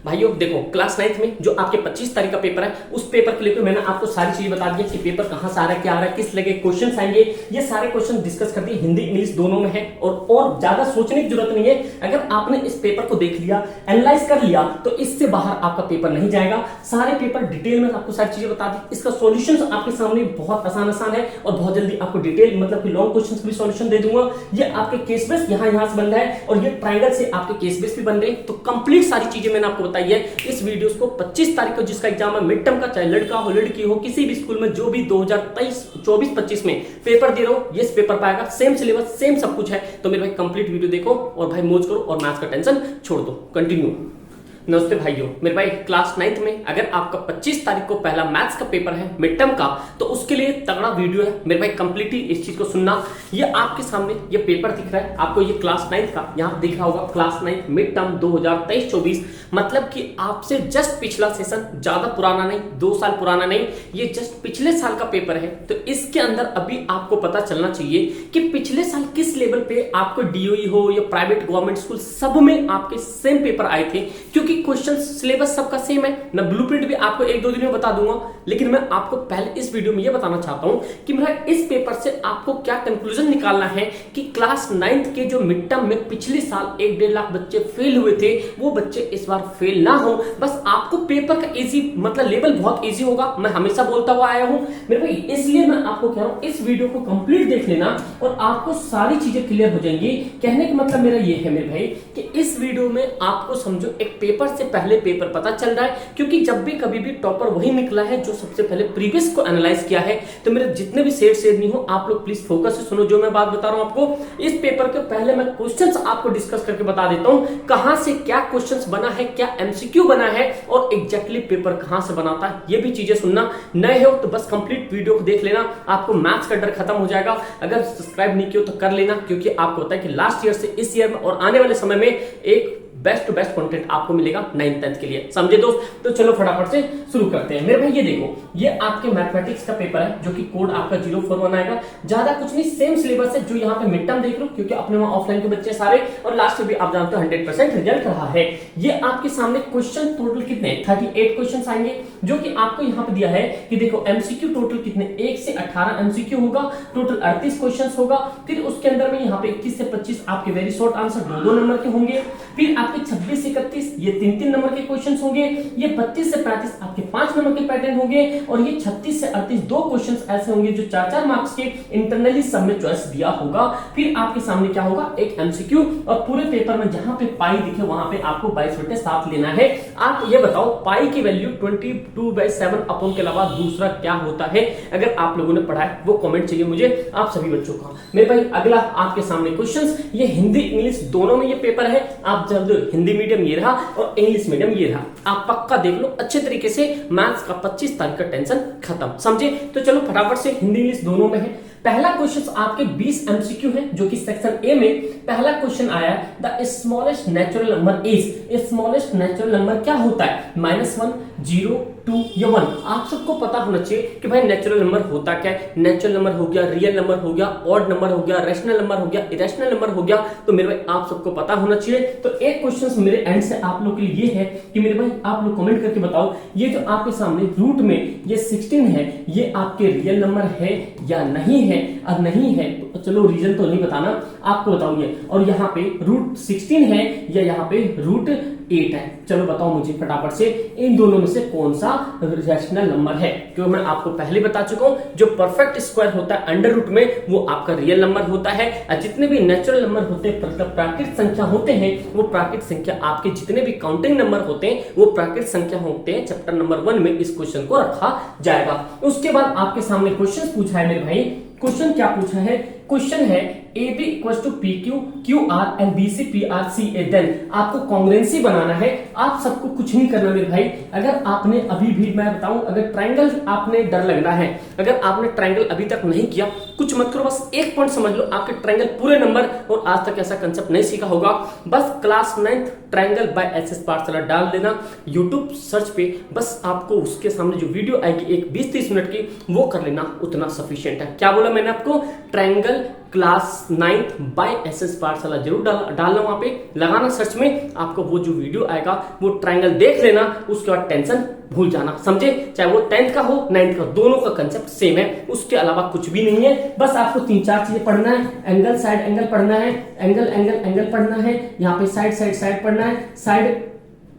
भाइयों देखो, class 9th में जो आपके 25 तारीख का पेपर है, उस पेपर के लिए मैंने आपको सारी चीजें बता दी कि पेपर कहां से आ रहा है, क्या आ रहा है, किस लगे क्वेश्चन आएंगे, ये सारे क्वेश्चन डिस्कस कर दिए। हिंदी इंग्लिश दोनों में है और ज्यादा सोचने की जरूरत नहीं है। अगर आपने इस पेपर को देख लिया, एनालाइज कर लिया, तो इससे बाहर आपका पेपर नहीं जाएगा। सारे पेपर डिटेल में आपको सारी चीजें बता दी। इसका सॉल्यूशन आपके सामने बहुत आसान है और बहुत जल्दी आपको डिटेल मतलब कि लॉन्ग क्वेश्चन का भी सॉल्यूशन दे दूंगा। ये आपके केस बेस यहां से बन रहा है और ये ट्रायंगल से आपके केस बेस भी बन रहे हैं। तो कंप्लीट सारी चीजें मैंने आपको बताई है। इस वीडियो को 25 तारीख को जिसका एग्जाम है मिड टर्म का, चाहे लड़का हो लड़की हो, किसी भी स्कूल में जो भी 2023-24-25 में पेपर दे रहे हो, ये पेपर पाएगा। सेम सिलेबस, सेम सब कुछ है। तो मेरे भाई कंप्लीट वीडियो देखो और भाई मौज करो और मैथ्स का टेंशन छोड़ दो। कंटिन्यू। नमस्ते भाइयों, मेरे भाई क्लास 9th में अगर आपका 25 तारीख को पहला मैथ्स का पेपर है मिड टर्म का, तो उसके लिए तगड़ा वीडियो है मेरे भाई। कंप्लीटली इस चीज को सुनना। ये आपके सामने ये पेपर दिख रहा है आपको, ये क्लास 9th का यहां दिख रहा होगा, क्लास 9th मिड टर्म 2023-24। मतलब कि आपसे जस्ट पिछला सेशन, ज्यादा पुराना नहीं, 2 साल पुराना नहीं, ये जस्ट पिछले साल का पेपर है। तो इसके अंदर अभी आपको पता चलना चाहिए कि पिछले साल किस लेवल पे आपको डीओई हो या प्राइवेट गवर्नमेंट स्कूल, सब में आपके सेम पेपर आए थे। क्योंकि क्वेश्चन सिलेबस सबका सेम है। मैं ब्लूप्रिंट भी आपको 1-2 दिन में बता दूंगा, लेकिन मैं आपको पहले इस वीडियो में यह बताना चाहता हूं कि मेरा इस पेपर से आपको क्या कंक्लूजन निकालना है कि क्लास 9th के जो मिड टर्म में पिछले साल 1-1.5 लाख बच्चे फेल हुए थे, वो बच्चे इस बार फेल ना हो। बस आपको पेपर का इजी मतलब लेवल बहुत इजी होगा। मैं हमेशा बोलता हुआ आया हूं मेरे भाई, इसलिए मैं आपको कह रहा हूं इस वीडियो को कंप्लीट देख लेना और आपको सारी चीजें क्लियर हो जाएंगी। कहने का मतलब मेरा ये है मेरे भाई कि इस वीडियो में आपको समझो एक पेपर से पहले पेपर पता चल रहा है। क्योंकि जब भी कभी भी टॉपर वही निकला है जो सबसे पहले प्रीवियस को एनालाइज किया है। तो मेरे जितने भी शेयर नहीं हो, आप लोग प्लीज फोकस से सुनो जो मैं बात बता रहा हूं आपको। इस पेपर के पहले मैं क्वेश्चंस आपको डिस्कस करके बता देता हूं, कहां से क्या क्वेश्चंस बना है, क्या एमसीक्यू बना है और एग्जैक्टली पेपर कहां से बनाता है, ये भी चीजें सुनना। नए हो तो बस कंप्लीट वीडियो को देख लेना, आपको मैथ्स का डर खत्म हो जाएगा। अगर सब्सक्राइब नहीं किया तो कर लेना, क्योंकि आपको पता है कि लास्ट ईयर से इस ईयर में और आने वाले समय में एक बेस्ट टू बेस्ट कंटेंट आपको मिलेगा 9th 10th के लिए। समझे दोस्त? तो चलो फटाफट से शुरू करते हैं। मेरे भाई ये देखो, ये आपके मैथमेटिक्स का पेपर है जो कि कोड आपका 041 आएगा। ज्यादा कुछ नहीं, सेम सिलेबस है जो यहाँ पे मिड टर्म देख लो, क्योंकि अपने वहां ऑफलाइन के बच्चे सारे और लास्ट में भी आप जानते हो 100% रिजल्ट रहा है। ये आपके सामने क्वेश्चन टोटल कितने 38 क्वेश्चन आएंगे, जो कि आपको यहाँ पे दिया है कि देखो एमसीक्यू टोटल कितने 1 से 18 एमसीक्यू होगा, टोटल 38 क्वेश्चन होगा। फिर उसके अंदर में यहाँ पे 21 से 25 आपके वेरी शॉर्ट आंसर 2-2 नंबर के होंगे। फिर आपके 26 से 31 ये 3-3 नंबर के क्वेश्चंस होंगे। ये 25 से 35 आपके 5 नंबर के पैटर्न होंगे और ये 36 से 38 2 क्वेश्चंस ऐसे होंगे जो 4-4 मार्क्स के इंटरनली सब में चॉइस दिया होगा। फिर आपके सामने क्या होगा, एक एमसीक्यू। और पूरे पेपर में जहां पे पाई दिखे वहां पे आपको 22/7 लेना है। आप ये बताओ पाई की वैल्यू 22/7 अपॉन के अलावा दूसरा क्या होता है? अगर आप लोगों ने पढ़ा है वो कमेंट चाहिए मुझे आप सभी बच्चों का। मेरे भाई अगला आपके सामने क्वेश्चंस, ये हिंदी इंग्लिश दोनों में ये पेपर है। आप जल्द हिंदी मीडियम ये रहा और इंग्लिश मीडियम ये रहा, आप पक्का देख लो अच्छे तरीके से। मैथ्स का 25 तारीख का टेंशन खत्म। समझे? तो चलो फटाफट से हिंदी इंग्लिश दोनों में है। पहला क्वेश्चन आपके 20 एमसीक्यू है, जो कि सेक्शन ए में पहला क्वेश्चन आया, the smallest natural number is. Smallest natural number क्या होता है? -1, 0, 2 या 1। आप सबको पता होना चाहिए कि भाई नेचुरल नंबर होता क्या है। नेचुरल नंबर हो गया, रियल नंबर हो गया, ऑड नंबर हो गया, रैशनल नंबर हो गया, इरेशनल नंबर हो गया। तो मेरे भाई आप सबको पता होना चाहिए। तो एक क्वेश्चन मेरे एंड से आप लोग के लिए ये है कि मेरे भाई आप लोग कमेंट करके बताओ, ये जो आपके सामने रूट में ये 16 है, ये आपके रियल नंबर है या नहीं है? अब नहीं है तो चलो रीजन तो नहीं बताना, आपको बताओ ये। और यहाँ पे रूट 16 है या यहाँ पे रूट 8 है? चलो बताओ मुझे फटाफट से इन दोनों में से कौन सा रैशनल नंबर है। क्योंकि मैं आपको पहले बता चुका हूं, जो परफेक्ट स्क्वायर होता है अंडर रूट में वो आपका रियल नंबर होता है। और जितने भी नेचुरल नंबर होते हैं मतलब प्राकृतिक संख्या होते हैं, वो प्राकृतिक संख्या आपके जितने भी काउंटिंग नंबर होते हैं वो प्राकृतिक संख्या होते हैं। चैप्टर नंबर 1 में इस क्वेश्चन को रखा जाएगा। उसके बाद आपके सामने क्वेश्चन पूछा है मेरे भाई। क्वेश्चन क्या पूछा है? क्वेश्चन है AB equal to PQ QR and BC PR CA। Then आपको कॉन्ग्रुएंसी बनाना है। आप सबको कुछ नहीं करना मेरे भाई। अगर आपने अभी भी मैं बताऊं, अगर ट्रायंगल आपने डर लग रहा है, अगर आपने ट्रायंगल अभी तक नहीं किया, कुछ मत करो, बस एक पॉइंट समझ लो, आपके ट्रायंगल पूरे नंबर और आज तक ऐसा कंसेप्ट नहीं सीखा होगा। बस class 9th triangle bye SS पाठशाला डाल देना यूट्यूब सर्च पे। बस आपको उसके सामने जो वीडियो आएगी एक 20-30 मिनट की, वो कर लेना, उतना सफिशिएंट है। क्या बोला मैंने आपको? Triangle class 9th bye SS पाठशाला जरूर डालना, वहां पे लगाना सर्च में, आपको वो जो वीडियो आएगा वो ट्रायंगल देख लेना, उसके बाद टेंशन भूल जाना, समझे। चाहे वो 10th का हो 9th का, दोनों का कंसेप्ट सेम है, उसके अलावा कुछ भी नहीं है। बस आपको 3-4 चीजें पढ़ना है। एंगल साइड एंगल पढ़ना है, एंगल एंगल एंगल पढ़ना है, यहाँ पे साइड साइड साइड पढ़ना है, साइड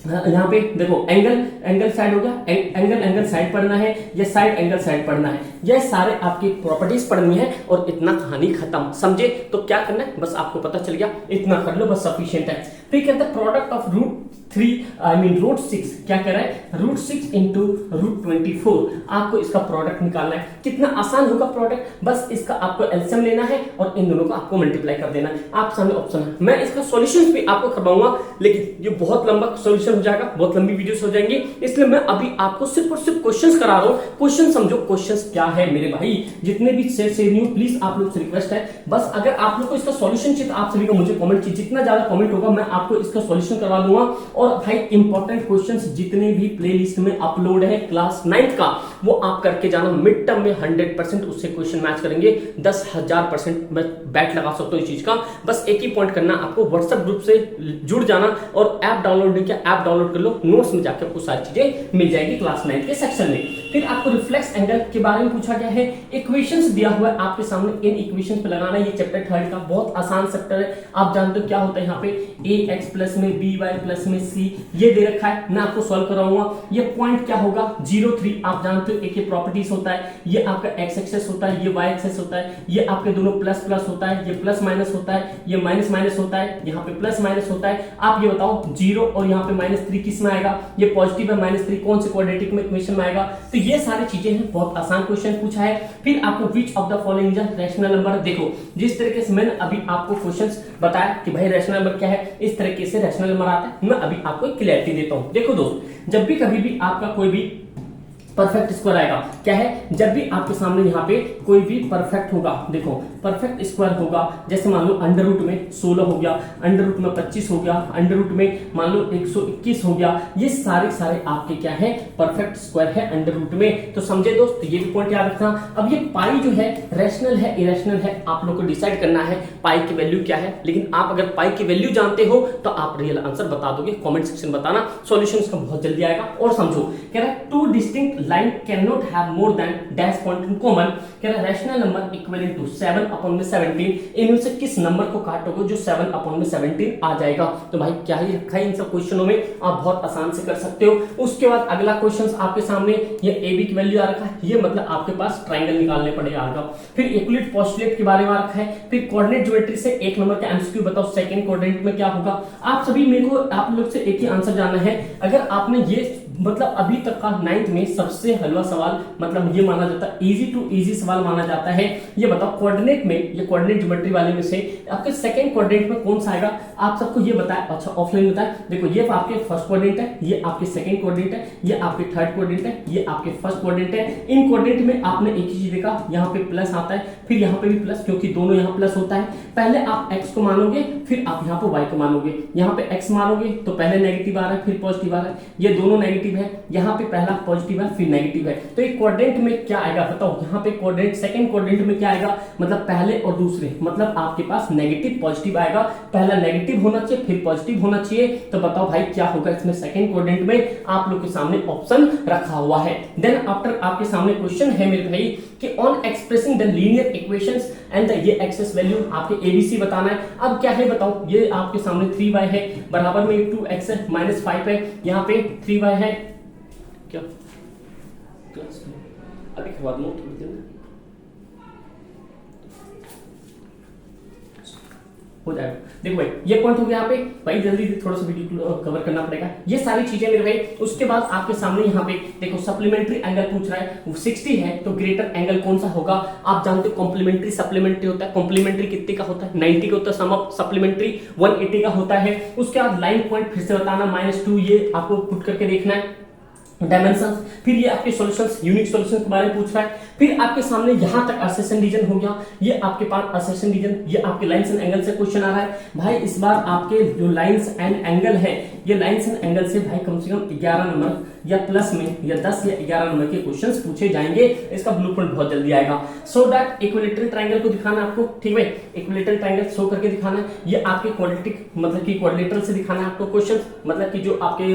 यहाँ पे देखो एंगल एंगल साइड हो गया, एंगल एंगल साइड पढ़ना है, ये साइड एंगल साइड पढ़ना है, ये सारे आपकी प्रॉपर्टीज पढ़नी है और इतना कहानी खत्म, समझे। तो क्या करना है, बस आपको पता चल गया, इतना कर लो बस सफिशिएंट है। फिर कहता है प्रोडक्ट ऑफ रूट 6 क्या कह रहा है, रूट 6 इंटू रूट 24, आपको इसका प्रोडक्ट निकालना है। कितना आसान होगा प्रोडक्ट, बस इसका आपको एलसीएम लेना है और इन दोनों को आपको मल्टीप्लाई कर देना है। आप सामने ऑप्शन है, मैं इसका सॉल्यूशन भी आपको करवाऊंगा, लेकिन ये बहुत लंबा सॉल्यूशन हो जाएगा, बहुत लंबी वीडियोस हो जाएंगी, इसलिए मैं अभी आपको सिर्फ और सिर्फ क्वेश्चंस करा रहा हूं। क्वेश्चन समझो, क्वेश्चंस क्या है मेरे भाई, जितने भी से न्यू प्लीज आप लोग से रिक्वेस्ट है, बस अगर आप लोग को इसका सॉल्यूशन चाहिए तो आप सभी को मुझे कमेंट कीजिए, जितना ज्यादा कमेंट होगा मैं आपको इसका सॉल्यूशन करवा दूंगा। और भाई इंपॉर्टेंट क्वेश्चंस जितने भी प्लेलिस्ट में अपलोड है क्लास 9th का, वो आप करके जाना। मिड टर्म में 100% उससे क्वेश्चन मैच करेंगे, 10,000% मैं बैट लगा सकता हूं इस चीज का। बस एक ही पॉइंट करना, आपको व्हाट्सएप ग्रुप से जुड़ जाना और ऐप डाउनलोड नहीं किया, ऐप डाउनलोड कर लो, नोट्स में जाकर आपको सारी चीजें मिल जाएगी क्लास 9th के सेक्शन में। फिर आपको रिफ्लेक्स एंगल के बारे में पूछा गया है, इक्वेशंस दिया हुआ है आपके सामने, इन इक्वेशंस पे लगाना है। ये चैप्टर 3 का बहुत आसान चैप्टर है, आप जानते हो क्या होता है यहाँ पे ax प्लस में by प्लस में c, ये दे रखा है, मैं आपको सॉल्व कराऊंगा। ये पॉइंट क्या होगा 0,3, आप जानते हो एक ये प्रॉपर्टीज होता है, ये आपका x एक्सेस होता है, ये y एक्सेस होता है, ये आपके दोनों प्लस प्लस होता है, ये प्लस माइनस होता है, ये माइनस माइनस होता है, यहाँ पे प्लस माइनस होता है। आप ये बताओ 0 और यहाँ पे -3 किस में आएगा, ये पॉजिटिव है, -3 कौन से क्वाड्रेटिक में इक्वेशन में आएगा। तो ये सारी चीजें हैं, बहुत आसान क्वेश्चन पूछा है। फिर आपको which of the following is rational number, देखो जिस तरीके से मैंने अभी आपको क्वेश्चंस बताया कि भाई रैशनल नंबर क्या है, इस तरीके से रैशनल नंबर आता है, मैं अभी आपको क्लैरिटी देता हूं। देखो दोस्त, जब भी कभी भी आपका कोई भी परफेक्ट स्क्वायर आएगा, क्या है, जब भी आपके सामने यहाँ पे कोई भी परफेक्ट होगा, देखो परफेक्ट स्क्वायर होगा, जैसे मान लो अंडर रूट में 16 हो गया, अंडर रूट में 25 हो गया, अंडर रूट में मान लो 121 हो गया, ये सारे आपके क्या है, परफेक्ट स्क्वायर है अंडर रूट में। तो समझे दोस्त, ये भी पॉइंट याद रखना। अब ये पाई जो है रैशनल है इरेशनल है, आप लोग को डिसाइड करना है पाई की वैल्यू क्या है। लेकिन आप अगर पाई की वैल्यू जानते हो तो आप रियल आंसर बता दोगे, कॉमेंट सेक्शन बताना, सॉल्यूशन इसका बहुत जल्दी आएगा। और समझो, कह रहा है two distinct line cannot have more than dash point in common, कह रहा है रैशनल नंबर इक्विवेलेंट टू 7/17, इनमें से किस नंबर को काटोगे जो 7/17 आ जाएगा। तो भाई क्या ही रखा है इन सब क्वेश्चनों में, आप बहुत आसान से कर सकते हो। उसके बाद अगला क्वेश्चन आपके सामने, ये ए बी की वैल्यू आ रखा है, ये मतलब आपके पास ट्राइंगल निकालने पड़ेगा। फिर यूक्लिड पोस्टुलेट के बारे में आ रखा है। फिर कोऑर्डिनेट ज्योमेट्री से 1 नंबर का एमसीक्यू बताओ सेकंड कोऑर्डिनेट में क्या होगा। आप सभी मेरे को आप लोग से एक ही आंसर जानना है, अगर आपने ये मतलब अभी तक का 9th में सबसे हलवा सवाल, मतलब ये माना जाता है इजी टू इजी सवाल माना जाता है। ये बताओ कोऑर्डिनेट में, ये कोऑर्डिनेट ज्योमेट्री वाले में से आपके सेकंड कोऑर्डिनेट में कौन सा आएगा, आप सबको ये बताया। अच्छा ऑफलाइन बताया, देखो ये आपके फर्स्ट कोऑर्डिनेट है, ये आपके सेकंड कोऑर्डिनेट है, ये आपके थर्ड कोऑर्डिनेट है, ये आपके फर्स्ट कोऑर्डिनेट है। इन कोऑर्डिनेट में आपने एक ही चीज देखा, यहाँ पे प्लस आता है, फिर यहाँ पे भी प्लस, क्योंकि दोनों यहाँ प्लस होता है। पहले आप x को मानोगे, फिर आप यहाँ पे y को मानोगे। यहाँ पे x मानोगे तो पहले नेगेटिव आ रहा है, फिर पॉजिटिव आ रहा है, ये दोनों नेगेटिव है, यहाँ पे पहला पॉजिटिव है फिर नेगेटिव है। तो एक कोऑर्डिनेट में क्या आएगा बताओ, यहाँ पे कोऑर्डिनेट सेकंड कोऑर्डिनेट में क्या आएगा, मतलब पहले और दूसरे, मतलब आपके पास नेगेटिव पॉजिटिव आएगा, पहला नेगेटिव होना चाहिए फिर पॉजिटिव होना चाहिए। तो बताओ भाई क्या होगा इसमें सेकंड कोऑर्डिनेट में, आप लोग के सामने ऑप्शन रखा हुआ है। देन आफ्टर आपके सामने क्वेश्चन है मेरे भाई कि on expressing the linear equations and the ये एक्सेस वैल्यू आपके एबीसी बताना है। अब क्या है बताओ, ये आपके सामने 3y है, बराबर में 2x है, -5 है, यहाँ पे 3y है, क्या अभी करवा दूं थोड़ी देर में हो जाएगा। देखो भाई ये पॉइंट हो गया यहाँ पे, भाई जल्दी थोड़ा सा वीडियो कवर करना पड़ेगा, ये सारी चीजें मेरे भाई। उसके बाद आपके सामने यहाँ पे देखो सप्लीमेंट्री एंगल पूछ रहा है, वो 60 है तो ग्रेटर एंगल कौन सा होगा। आप जानते हो कॉम्प्लीमेंट्री सप्लीमेंट्री होता है, कॉम्प्लीमेंट्री कितने का होता है 90 का होता है, सम ऑफ सप्लीमेंट्री 180 का होता है। उसके बाद लाइन पॉइंट फिर से बताना -2, ये आपको पुट करके देखना है डायमेंशन। फिर ये आपके सॉल्यूशंस, यूनिक सॉल्यूशन के बारे में पूछ रहा है। फिर आपके सामने यहां तक असेशन रीजन हो गया, ये आपके पास असेशन रीजन, ये आपके लाइंस एंड एंगल से क्वेश्चन आ रहा है। भाई इस बार आपके जो लाइंस एंड एंगल है ये लाइन्स एंड एंगल से भाई कम से कम 11 नंबर या प्लस में या 10 या 11 नंबर के क्वेश्चंस पूछे जाएंगे। इसका ब्लूप्रिंट बहुत जल्दी आएगा। सो दैट इक्विलेटरल ट्रायंगल को दिखाना है आपको, ठीक है, इक्विलेटरल ट्रायंगल शो करके दिखाना है। ये आपके क्वाड्रेटिक मतलब कि क्वाड्रिलेटरल से दिखाना है आपको क्वेश्चन, मतलब कि जो आपके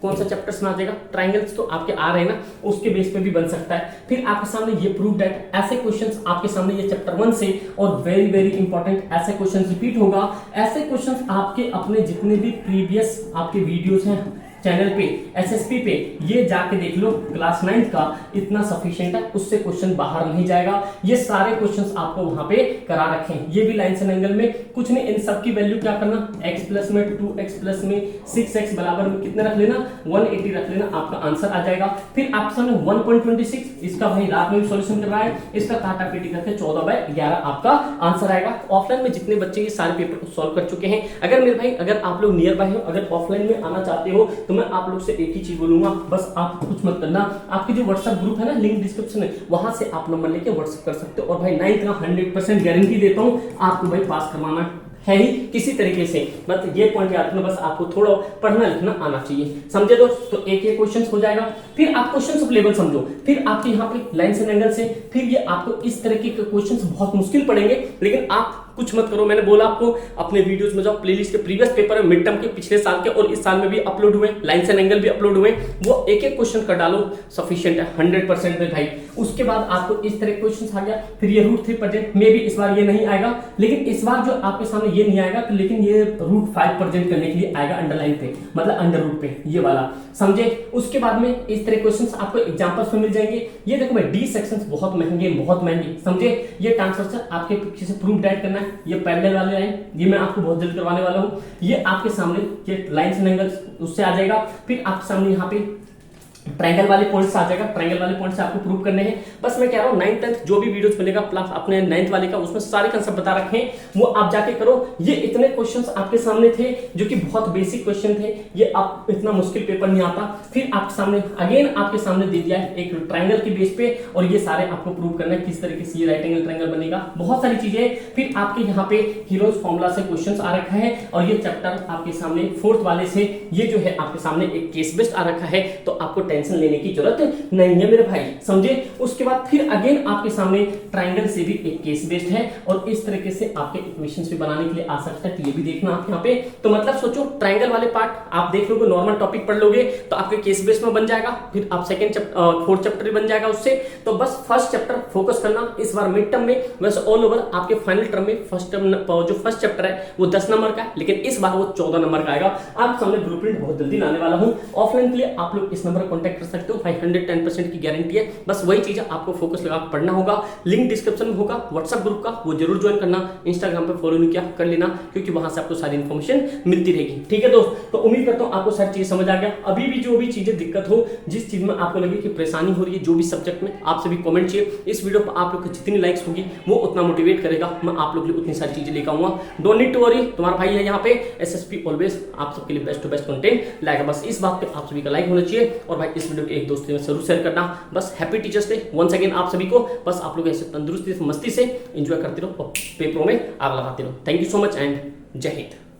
कौन सा चैप्टर्स में आ जाएगा, ट्रायंगल्स तो आपके आ रहे हैं ना, उसके बेस पे भी बन सकता है। फिर आपके सामने ये प्रूव दैट ऐसे क्वेश्चंस आपके सामने ये चैप्टर 1 से और वेरी वेरी इंपॉर्टेंट ऐसे क्वेश्चंस रिपीट होगा। ऐसे क्वेश्चंस आपके अपने जितने भी प्रीवियस आपके वीडियोस हैं चैनल पे एसएसपी पे, ये जाके देख लो, क्लास 9 का इतना सफिशिएंट है, उससे क्वेश्चन बाहर नहीं जाएगा। ये सारे क्वेश्चंस आपको वहां पे करा रखे हैं। ये भी लाइन्स एंड एंगल में कुछ नहीं, इन सब की वैल्यू क्या करना, x प्लस में 2x प्लस में 6x बराबर में कितने रख लेना, 180 रख लेना, आपका आंसर आ जाएगा। फिर आपके सामने 1.26, इसका भाई रात में भी सॉल्यूशन करवाया है, इसका काटा पीटी करके 14/11 आपका आंसर आएगा। ऑफलाइन में जितने बच्चे ये सारे पेपर को सॉल्व कर चुके हैं, अगर मेरे भाई अगर आप लोग नियर बाय हो, अगर ऑफलाइन में आना चाहते हो तो मैं आप लोग से एक ही चीज बोलूंगा, बस आप कुछ मत करना, आपकी जो व्हाट्सएप ग्रुप है ना, लिंक डिस्क्रिप्शन में, वहां से आप नंबर लेके व्हाट्सएप कर सकते हो। और भाई 9th का 100% गारंटी देता हूं आपको भाई पास करवाना है ही किसी तरीके से, मतलब ये पॉइंट याद रखना, बस आपको थोड़ा पढ़ना लिखना आना चाहिए, समझे दोस्त। तो एक ये क्वेश्चन हो जाएगा। फिर आप क्वेश्चन ऑफ लेवल समझो, फिर आपके यहाँ पे लाइन्स एंड एंगल से, फिर ये आपको इस तरीके के क्वेश्चन बहुत मुश्किल पड़ेंगे, लेकिन आप कुछ मत करो, मैंने बोला आपको अपने वीडियोस में जाओ, प्लेलिस्ट के प्रीवियस पेपर है मिड टर्म के पिछले साल के और इस साल में भी अपलोड हुए, लाइन्स एंड एंगल भी अपलोड हुए, वो एक एक क्वेश्चन कर डालो, सफिशिएंट है 100% में भाई। उसके बाद आपको इस तरह क्वेश्चन आ गया। फिर ये √3% में भी इस बार ये नहीं आएगा, लेकिन इस बार जो आपके सामने ये नहीं आएगा, लेकिन ये √5% करने के लिए आएगा अंडरलाइन पे, मतलब अंडर रूट पे, ये वाला समझे। उसके बाद में इस तरह क्वेश्चंस आपको एग्जांपल्स में मिल जाएंगे। ये देखो भाई डी सेक्शंस बहुत महंगे समझे। ये ट्रांसफर आपके पीछे से प्रूफ डाइट करना है, ये पैरेलल वाले लाइन, ये मैं आपको बहुत जल्द करवाने वाला हूं। ये आपके सामने ये लाइन्स एंड एंगल्स उससे आ जाएगा। फिर आपके सामने यहाँ पे ट्रायंगल वाले पॉइंट्स आ जाएगा, ट्रायंगल वाले पॉइंट्स आपको प्रूव करने हैं। बस मैं कह रहा हूं 9th 10th जो भी वीडियोस मिलेगा प्लस अपने 9th वाले का, उसमें सारे कंसेप्ट बता रखे हैं, वो आप जाके करो। ये इतने क्वेश्चंस आपके सामने थे जो कि बहुत बेसिक क्वेश्चन थे, ये आप इतना मुश्किल पेपर नहीं आता। फिर आपके सामने अगेन आपके सामने दे दिया है एक ट्रायंगल के बेस पे, और ये सारे आपको प्रूव करना है किस तरीके से ये राइट एंगल ट्रायंगल बनेगा, बहुत सारी चीजें। फिर आपके यहाँ पे हीरोज फॉर्मूला से क्वेश्चन आ रखा है, और ये चैप्टर आपके सामने 4th वाले से ये जो है आपके सामने एक केस बेस्ड आ रखा है, तो आपको टेंशन लेने की जरूरत नहीं है मेरे भाई, समझे। उसके बाद फिर अगेन आपके सामने ट्रायंगल से भी एक केस बेस्ड है, और इस तरीके से आपके इक्वेशंस भी बनाने के लिए आ सकता है, तो ये भी देखना आप यहाँ पे। तो मतलब सोचो ट्रायंगल वाले पार्ट आप देख लोगे, नॉर्मल टॉपिक पढ़ लोगे तो आपके केस बेस्ड में बन जाएगा, फिर आप सेकंड 4th चैप्टर भी बन जाएगा उससे। तो बस फर्स्ट चैप्टर फोकस करना इस बार मिड टर्म में, वैसे ऑल ओवर आपके फाइनल टर्म में जो फर्स्ट चैप्टर है वो 10 नंबर का है, लेकिन इस बार वो 14 नंबर का आएगा। आप सामने ब्लूप्रिंट बहुत जल्दी लाने वाला हूं। ऑफलाइन के लिए आप लोग इस नंबर कॉन्टैक्ट कर सकते हो, 110% की गारंटी है। बस वही चीज आपको फोकस लगा पढ़ना होगा। लिंक डिस्क्रिप्शन में होगा व्हाट्सएप ग्रुप का, वो जरूर ज्वाइन करना। इंस्टाग्राम पे फॉलो नहीं किया कर लेना, क्योंकि वहां से आपको सारी इन्फॉर्मेशन मिलती रहेगी, ठीक है दोस्त। तो उम्मीद करता हूं आपको सारी चीज समझ आ गया। अभी भी जो भी चीजें दिक्कत हो, जिस चीज में आपको लगे कि परेशानी हो रही है, जो भी सब्जेक्ट में, आप सभी कमेंट चाहिए। इस वीडियो पर आप लोग की जितनी लाइक्स होगी वो उतना मोटिवेट करेगा, मैं आप लोग के लिए उतनी सारी चीजें लेकर आऊंगा। डोंट नीड टू वरी, तुम्हारा भाई है यहाँ पे, एसएसपी ऑलवेज आप सबके लिए बेस्ट टू बेस्ट कंटेंट लाएगा। बस इस बात पे आप सभी का लाइक होना चाहिए, और भाई इस वीडियो के एक दोस्त में जरूर शेयर करना। बस happy teachers day once again आप सभी को। बस आप लोग ऐसे तंदुरुस्ती से मस्ती से एंजॉय करते रहो और पेपरों में आग लगाते रहो। Thank you so much and जय हिंद।